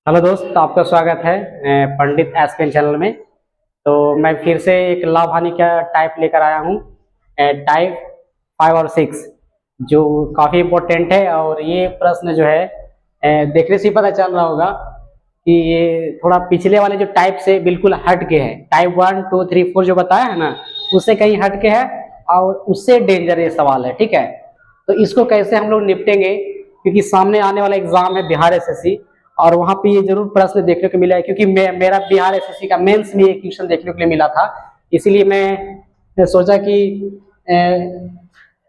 Hello दोस्त, आपका स्वागत है पंडित एसपीएन चैनल में। तो मैं फिर से एक लाभ हानि का टाइप लेकर आया हूँ, टाइप 5 और 6, जो काफ़ी इम्पोर्टेंट है। और ये प्रश्न जो है देखने से ही पता चल रहा होगा कि ये थोड़ा पिछले वाले जो टाइप से बिल्कुल हट के है। टाइप 1, 2, 3, 4 जो बताया है ना, उससे कहीं हट के है और उससे डेंजर ये सवाल है। ठीक है, तो इसको कैसे हम लोग निपटेंगे, क्योंकि सामने आने वाला एग्जाम है बिहार एसएससी, और वहां पे ये जरूर प्रश्न देखने को मिला है, क्योंकि मेरा बिहार एसएससी का मेंस में ये क्वेश्चन देखने को मिला था। इसीलिए मैं सोचा कि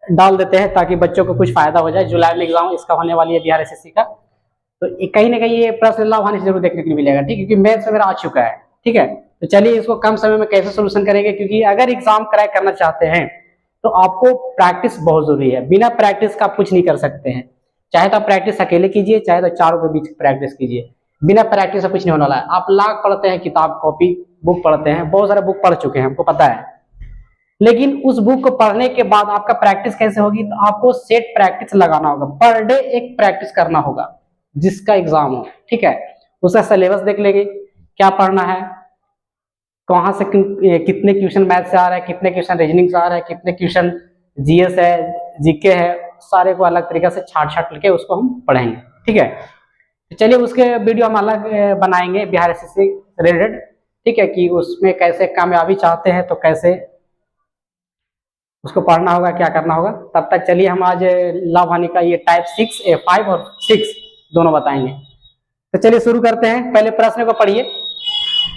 डाल देते हैं ताकि बच्चों को कुछ फायदा हो जाए। जुलाई में एग्जाम इसका होने वाली है बिहार एसएससी का, तो कहीं ना कहीं ये प्रश्न लाभ हानि से जरूर देखने को मिलेगा। ठीक है, क्योंकि मैथ्स में मेरा आ चुका है। ठीक है, तो चलिए इसको कम समय में कैसे सोल्यूशन करेंगे, क्योंकि अगर एग्जाम क्रैक करना चाहते हैं तो आपको प्रैक्टिस बहुत जरूरी है। बिना प्रैक्टिस का आप कुछ नहीं कर सकते हैं। चाहे तो आप प्रैक्टिस अकेले कीजिए, चाहे तो चारों के बीच प्रैक्टिस कीजिए। बिना प्रैक्टिस से कुछ नहीं होने वाला है। आप लाख पढ़ते हैं, किताब कॉपी बुक पढ़ते हैं, बहुत सारे बुक पढ़ चुके हैं, हमको पता है। लेकिन उस बुक को पढ़ने के बाद आपका प्रैक्टिस कैसे होगी? तो आपको सेट प्रैक्टिस लगाना होगा, पर डे एक प्रैक्टिस करना होगा जिसका एग्जाम हो। ठीक है, उसका सिलेबस देख लेंगे, क्या पढ़ना है, कहाँ से कितने क्वेश्चन मैथ से आ रहा है, कितने क्वेश्चन रीजनिंग से आ रहा है, कितने क्वेश्चन जीएस है, जीके है, सारे को अलग तरीके से छाट छाट करके उसको हम पढ़ेंगे। ठीक है, तो चलिए उसके वीडियो हम अलग बनाएंगे बिहार एसएससी रिलेटेड। ठीक है, कि उसमें कैसे कामयाबी चाहते हैं तो कैसे उसको पढ़ना होगा, क्या करना होगा। तब तक चलिए हम आज लाभ हानि का ये टाइप 6, 5 और 6 दोनों बताएंगे। तो चलिए शुरू करते हैं। पहले प्रश्न को पढ़िए।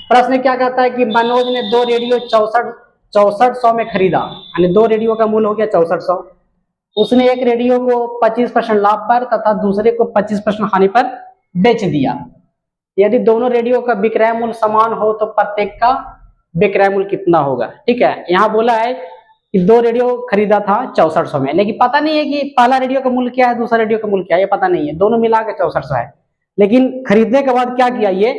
प्रश्न क्या कहता है कि मनोज ने दो रेडियो 6400 में खरीदा, यानी दो रेडियो का मूल्य हो गया 6400। उसने एक रेडियो को 25% लाभ पर तथा दूसरे को 25% हानि पर बेच दिया। यदि दोनों रेडियो का विक्रय मूल्य समान हो तो प्रत्येक का विक्रय मूल्य कितना होगा? ठीक है, यहाँ बोला है कि दो रेडियो खरीदा था 6400 में, लेकिन पता नहीं है कि पहला रेडियो का मूल्य क्या है, दूसरा रेडियो का मूल्य क्या है, ये पता नहीं है। दोनों मिला के 6400 है। लेकिन खरीदने के बाद क्या किया ये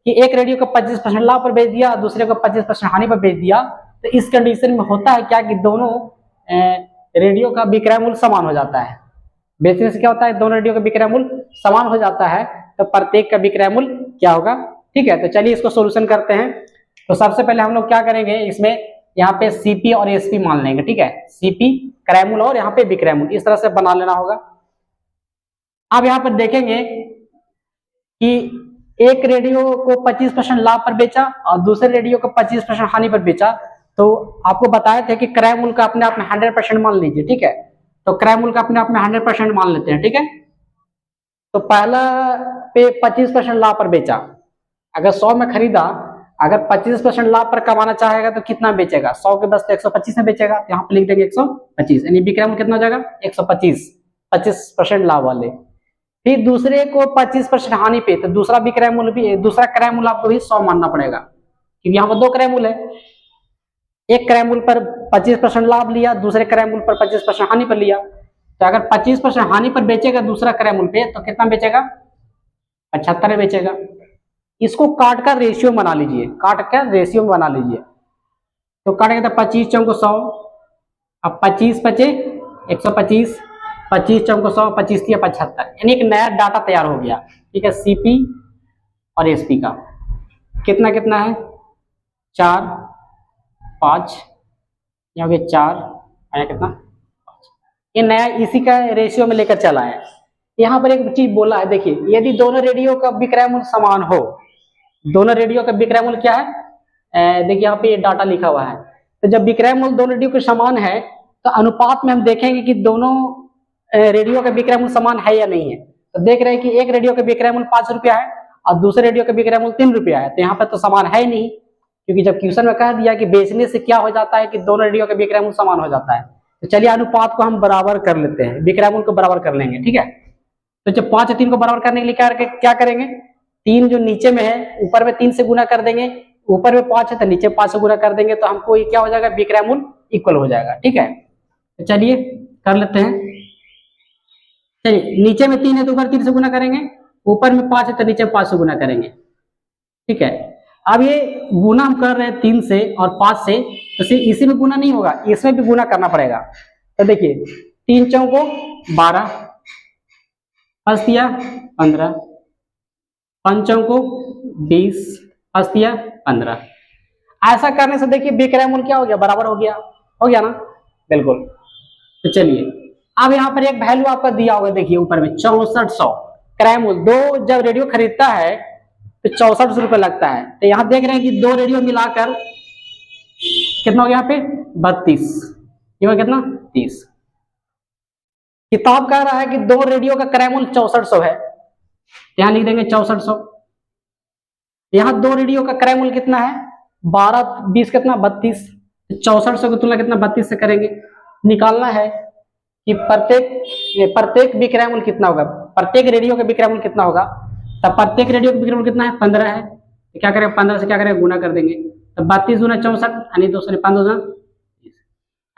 कि एक रेडियो को 25% लाभ पर बेच दिया, दूसरे को 25% हानि पर बेच दिया। तो इस कंडीशन में होता है क्या कि दोनों रेडियो का विक्रय मूल्य समान हो जाता है। बेचने से क्या होता है, दोनों रेडियो का विक्रय मूल्य समान हो जाता है, तो प्रत्येक का विक्रय मूल्य क्या होगा? ठीक है, तो चलिए इसको सोल्यूशन करते हैं। तो सबसे पहले हम लोग क्या करेंगे, इसमें यहाँ पे सीपी और एसपी मान लेंगे। ठीक है, सीपी क्रय मूल्य और यहाँ पे विक्रय मूल्य, इस तरह से बना लेना होगा। अब यहाँ पर देखेंगे कि एक रेडियो को 25% लाभ पर बेचा और दूसरे रेडियो को 25% हानि पर बेचा। तो आपको बताए थे कि क्रय मूल्य का अपने आप में 100% मान लीजिए। ठीक है, तो क्रय मूल्य का अपने आप में 100% मान लेते हैं। ठीक है, तो पहला पे 25% लाभ पर बेचा, अगर 100 में खरीदा, अगर 25% लाभ पर कमाना चाहेगा तो कितना बेचेगा? 100 के बस तो 125 में बेचेगा, तो यहाँ पे लिख देंगे 125, यानी विक्रय मूल्य कितना हो जाएगा? 125, 25% लाभ वाले। फिर दूसरे को 25% हानि पे, तो दूसरा विक्रय मूल्य भी, दूसरा क्रय मूल्य आपको भी 100 मानना पड़ेगा, क्योंकि यहाँ पर दो क्रय मूल्य है। एक क्रय मूल्य पर 25% लाभ लिया, दूसरे क्रय मूल्य पर 25% हानि पर लिया। तो अगर 25% हानि पर बेचेगा दूसरा क्रय मूल्य पे, तो कितना बेचेगा? 75 में बेचेगा। इसको काट कर रेशियो बना लीजिए, काट कर रेशियो में बना लीजिए। तो काटेंगे तो 25 चौको 100, अब 25 बचे 125, 25 चौको 100, 25 दिया 75, यानी एक नया डाटा तैयार हो गया। ठीक है, सीपी और एसपी का कितना कितना है? 4, 5, यहाँ हो गया 4, आया कितना? ये नया इसी का रेशियो में लेकर चला है। यहाँ पर एक चीज बोला है, देखिए, यदि दोनों रेडियो का विक्रय मूल्य समान हो, दोनों रेडियो का विक्रय मूल्य क्या है? देखिए यहाँ पे ये डाटा लिखा हुआ है। तो जब विक्रय मूल्य दोनों रेडियो के समान है, तो अनुपात में हम देखेंगे कि दोनों रेडियो का विक्रय मूल्य समान है या नहीं है। तो देख रहे हैं कि एक रेडियो का विक्रय मूल्य 5 रुपया है और दूसरे रेडियो का विक्रय मूल्य 3 रुपया है, तो यहाँ पर तो समान है ही नहीं, क्योंकि जब क्वेश्चन में कह दिया कि बेचने से क्या हो जाता है कि दोनों रेडियो का विक्रय मूल्य समान हो जाता है। तो चलिए अनुपात को हम बराबर कर लेते हैं, विक्रय मूल्य को बराबर कर लेंगे। ठीक है, तो जब 5 और 3 को बराबर करने के लिए क्या करेंगे? 3 जो नीचे में है, ऊपर में 3 से गुना कर देंगे, ऊपर में 5 है तो नीचे 5 से गुना कर देंगे, तो हमको ये क्या हो जाएगा? विक्रय मूल्य इक्वल हो जाएगा। ठीक है, तो चलिए कर लेते हैं। चलिए, नीचे में 3 है तो ऊपर 3 से गुना करेंगे, ऊपर में 5 है तो नीचे 5 से गुना करेंगे। ठीक है, अब ये गुना हम कर रहे हैं 3 से और 5 से, तो सिर्फ इसी में गुना नहीं होगा, इसमें भी गुना करना पड़ेगा। तो देखिए 3 चौको 12, 5 दिया 15, पंचों को 20, अस्तिया 15। ऐसा करने से देखिए विक्रय मूल्य क्या हो गया, बराबर हो गया ना, बिल्कुल। तो चलिए अब यहाँ पर एक वैल्यू आपका दिया होगा, देखिए ऊपर में 6400 क्रय मूल्य। दो जब रेडियो खरीदता है तो 6400 रुपये लगता है। तो यहाँ देख रहे हैं कि दो रेडियो मिलाकर कितना हो गया, यहाँ पे 32, ये कितना 30। किताब कह रहा है कि दो रेडियो का क्रय मूल्य 6400 है, यहाँ लिख देंगे 6400। यहाँ दो रेडियो का क्रय मूल्य कितना है, 12 20 कितना 32। 6400 की तुलना कितना 32 से करेंगे, निकालना है कि प्रत्येक विक्रय मूल्य कितना होगा, प्रत्येक रेडियो का विक्रय मूल्य कितना होगा। तब प्रत्येक रेडियो का विक्रय मूल्य कितना है, 15 है। तो क्या करेंगे, 15 से क्या करेंगे, गुना कर देंगे। तो 32 दूना 64 यानी 215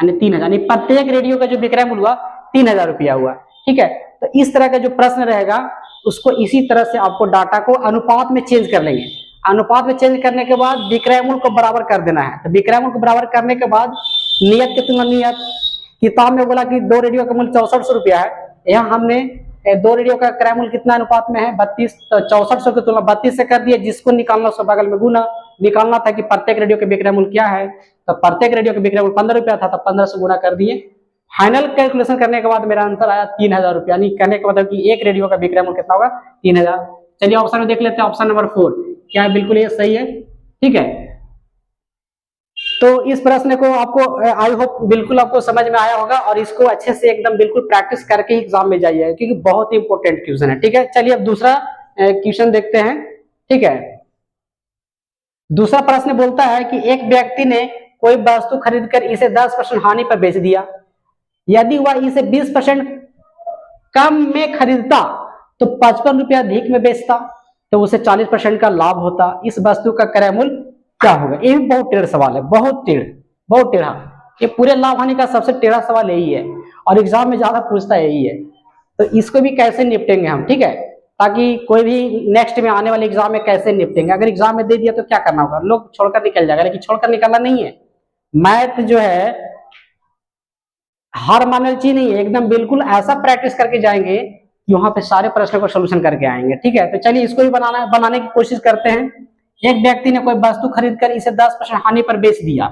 यानी 3000, यानी प्रत्येक रेडियो का जो विक्रय मूल्य हुआ 3000 रुपया हुआ। ठीक है, तो इस तरह का जो प्रश्न रहेगा उसको इसी तरह से आपको डाटा को अनुपात में चेंज कर लेंगे। अनुपात में चेंज करने के बाद विक्रय मूल्य को बराबर कर देना है। तो विक्रय मूल्य को बराबर करने के बाद नियत कितना, नियत किताब में बोला कि दो रेडियो का मूल्य 6400 रुपया है, यहाँ हमने दो रेडियो का क्रय मूल्य कितना अनुपात में है 32। तो 6400 की तुलना 32 से कर दिए, जिसको निकालना उसको बगल में गुना। निकालना था कि प्रत्येक रेडियो के विक्रय मूल्य क्या है, तो प्रत्येक रेडियो के विक्रय मूल्य 15 रुपया था, तो 15 से गुना कर दिए। फाइनल कैलकुलेशन करने के बाद मेरा आंसर आया 3000 रुपया, यानी कहने का मतलब कि एक रेडियो का विक्रय मूल्य कितना होगा, 3000। चलिए ऑप्शन में देख लेते हैं, ऑप्शन नंबर 4 क्या है, बिल्कुल ये सही है। ठीक है, तो इस प्रश्न को आपको आई होप बिल्कुल आपको समझ में आया होगा, और इसको अच्छे से एकदम बिल्कुल प्रैक्टिस करके एग्जाम में जाइए, क्योंकि बहुत ही इंपॉर्टेंट क्वेश्चन है। ठीक है, चलिए अब दूसरा क्वेश्चन देखते हैं। ठीक है, दूसरा प्रश्न बोलता है कि एक व्यक्ति ने कोई वस्तु खरीदकर इसे 10% हानि पर बेच दिया। यदि वह इसे 20% कम में खरीदता तो 55 रुपया अधिक में बेचता तो उसे 40% का लाभ होता। इस वस्तु का क्रय मूल्य क्या होगा। ये भी बहुत टेढ़ा सवाल है, बहुत टेढ़ा। ये पूरे लाभ हानि का सबसे टेढ़ा सवाल यही है, और एग्जाम में ज्यादा पूछता यही है। तो इसको भी कैसे निपटेंगे हम, ठीक है, ताकि कोई भी नेक्स्ट में आने वाले एग्जाम में कैसे निपटेंगे। अगर एग्जाम में दे दिया तो क्या करना होगा, लोग छोड़कर निकल जाएगा, लेकिन छोड़कर निकलना नहीं है। मैथ जो है हार मानने चीज नहीं है, एकदम बिल्कुल ऐसा प्रैक्टिस करके जाएंगे कि वहां पे सारे प्रश्नों को सोल्यूशन करके आएंगे। ठीक है, तो चलिए इसको भी बनाने की कोशिश करते हैं। एक व्यक्ति ने कोई वस्तु खरीदकर इसे 10% हानि पर बेच दिया।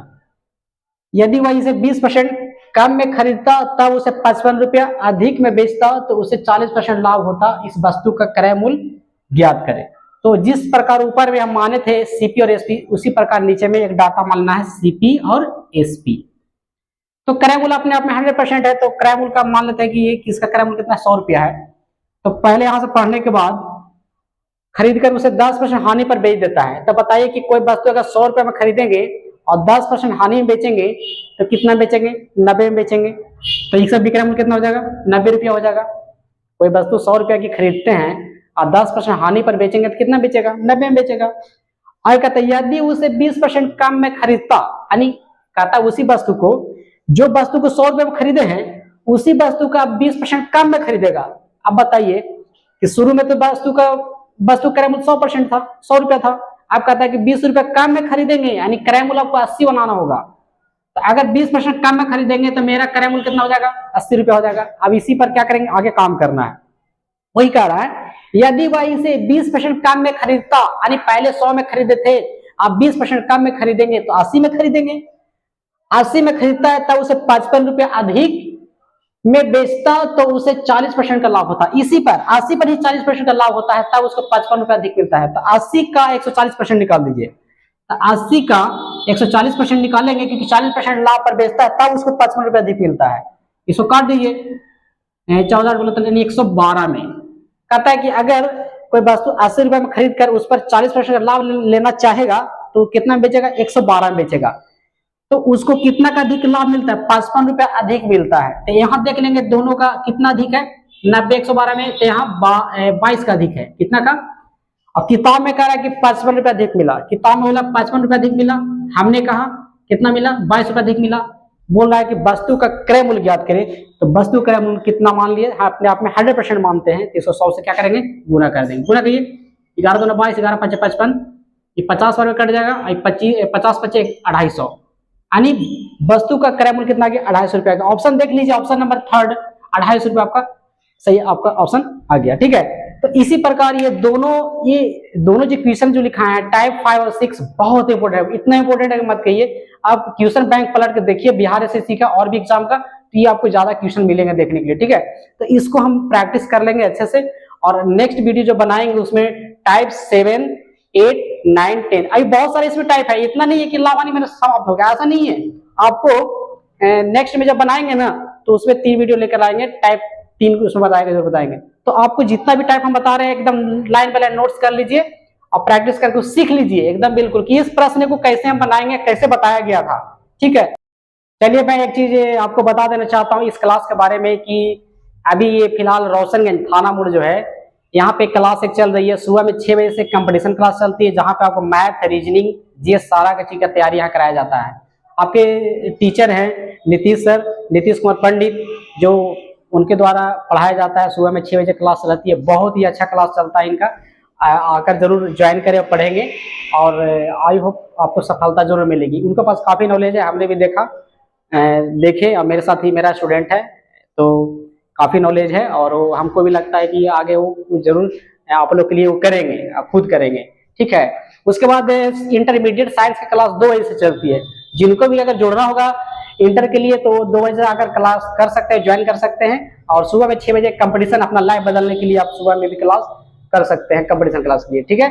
यदि वह इसे 20% कम में खरीदता तब उसे 55 रुपया अधिक में बेचता तो उसे 40% लाभ होता। इस वस्तु का क्रय मूल्य ज्ञात करें। तो जिस प्रकार ऊपर में हम माने थे सीपी और एसपी, उसी प्रकार नीचे में एक डाटा मानना है सीपी और एसपी। तो क्रय मूल्य अपने आप में 100% है, तो क्रय मूल्य का मान लेते हैं कि ये किसका क्रय मूल्य कितना 100 रुपया है। तो पहले यहां से पढ़ने के बाद खरीदकर उसे 10% हानि पर बेच देता है। तो बताइए कि कोई वस्तु अगर 100 रुपये में खरीदेंगे और 10% हानि में बेचेंगे तो कितना बेचेंगे, 90 में बेचेंगे। तो इसका विक्रय मूल्य कितना हो जाएगा, 90 रुपया हो जाएगा। कोई वस्तु 100 रुपया की खरीदते हैं और 10% हानि पर बेचेंगे तो कितना बेचेगा, 90 में बेचेगा। और कहते यदि उसे 20% कम में खरीदता, यानी कहता उसी वस्तु को, जो वस्तु को 100 रुपये में खरीदे हैं उसी वस्तु का 20% कम में खरीदेगा। अब बताइए कि शुरू में तो वस्तु क्रय मूल्य 100% था, 100 रुपया था। अब कहता है कि 20 रुपया कम में खरीदेंगे, यानी क्रय मूल्य आपको 80 बनाना होगा। तो अगर 20% कम में खरीदेंगे तो मेरा क्रय मूल्य कितना हो जाएगा, 80 रुपया हो जाएगा। अब इसी पर क्या करेंगे, आगे काम करना है। वही कह रहा है यदि वह इसे 20% कम में खरीदता, यानी पहले 100 में खरीदे थे, आप 20% कम में खरीदेंगे तो 80 में खरीदेंगे। 80 में खरीदता है तब उसे 55 रुपया अधिक में बेचता तो उसे 40% का लाभ होता है। इसी पर 80 पर ही 40% का लाभ होता है, तब उसको 55 रुपया अधिक मिलता है। तो 80 का 140% निकाल दीजिए। तो 80 का 140% निकालेंगे क्योंकि 40% लाभ पर बेचता है, तब उसको 55 रुपया अधिक मिलता है। इसको काट दीजिए, 14 बोले तो 112 में कहता है कि अगर कोई वस्तु 80 रुपये में खरीद कर उस पर 40% लाभ लेना चाहेगा तो कितना बेचेगा, 112 में बेचेगा। तो उसको कितना का अधिक लाभ मिलता है, 55 रुपया अधिक मिलता है। तो यहाँ देख लेंगे दोनों का कितना अधिक है, 90 112 में, तो यहाँ 22 का अधिक है। कितना का, अब किताब में कह रहा है कि 55 रुपया अधिक मिला, किताब में बोला 55 रुपया अधिक मिला, हमने कहा कितना मिला, 22 रुपया अधिक मिला। बोल रहा है कि वस्तु का क्रय मूल्य ज्ञात करें। तो वस्तु क्रय मूल्य कितना मान लिए, अपने आप में 100% मानते हैं, तो इसको 100 से क्या करेंगे, गुना कर देंगे। गुना करिए, 11 दूना 22, 11 5 55, ये 50 रुपये कट जाएगा, 50 25 250, यानी वस्तु का क्रय मूल्य कितना आ गया, 250 रुपया का। ऑप्शन देख लीजिए, ऑप्शन नंबर 3 250 रुपया आपका सही, आपका ऑप्शन आ गया। ठीक है, तो इसी प्रकार ये दोनों जो क्वेश्चन जो लिखा है टाइप 5 और 6 बहुत इंपॉर्टेंट है, इतना इंपॉर्टेंट है कि मत कहिए। आप क्वेश्चन बैंक पलट के देखिए बिहार एसएससी का और भी एग्जाम का, तो ये आपको ज्यादा क्वेश्चन मिलेंगे देखने के लिए, ठीक है। तो इसको हम प्रैक्टिस कर लेंगे अच्छे से, और नेक्स्ट वीडियो जो बनाएंगे उसमें टाइप 7, 8, 9, 10 अभी बहुत सारे इसमें टाइप है, इतना नहीं है कि लावानी में समाप्त हो गया, ऐसा नहीं है। आपको नेक्स्ट में जब बनाएंगे ना तो उसमें 3 वीडियो लेकर आएंगे, टाइप 3 उसमें बताएंगे, जो बताएंगे। तो आपको जितना भी टाइप हम बता रहे हैं एकदम लाइन बाय लाइन नोट्स कर लीजिए और प्रैक्टिस करके सीख लीजिए एकदम बिल्कुल कि इस प्रश्न को कैसे हम बनाएंगे, कैसे बताया गया था, ठीक है। चलिए मैं एक चीज आपको बता देना चाहता हूँ इस क्लास के बारे में कि अभी ये फिलहाल रोशनगंज थाना मोड़ जो है यहाँ पे क्लास एक चल रही है। सुबह में 6 बजे से कंपटीशन क्लास चलती है जहाँ पे आपको मैथ, रीजनिंग, जीएस सारा का चीज का तैयारी यहाँ कराया जाता है। आपके टीचर हैं नीतीश सर, नीतीश कुमार पंडित, जो उनके द्वारा पढ़ाया जाता है। सुबह में 6 बजे क्लास रहती है, बहुत ही अच्छा क्लास चलता है इनका, आकर जरूर ज्वाइन करें और पढ़ेंगे, और आई होप आपको सफलता जरूर मिलेगी। उनके पास काफी नॉलेज है, हमने भी देखे, और मेरे साथ ही मेरा स्टूडेंट है तो काफी नॉलेज है, और वो हमको भी लगता है कि आगे वो जरूर आप लोग के लिए वो करेंगे, आप खुद करेंगे, ठीक है। उसके बाद इंटरमीडिएट साइंस की क्लास 2 बजे से चलती है। जिनको भी अगर जुड़ना होगा इंटर के लिए तो 2 बजे आकर क्लास कर सकते हैं, ज्वाइन कर सकते हैं, और सुबह में 6 बजे कंपटीशन अपना लाइफ बदलने के लिए आप सुबह में भी क्लास कर सकते हैं कंपटीशन क्लास के लिए, ठीक है।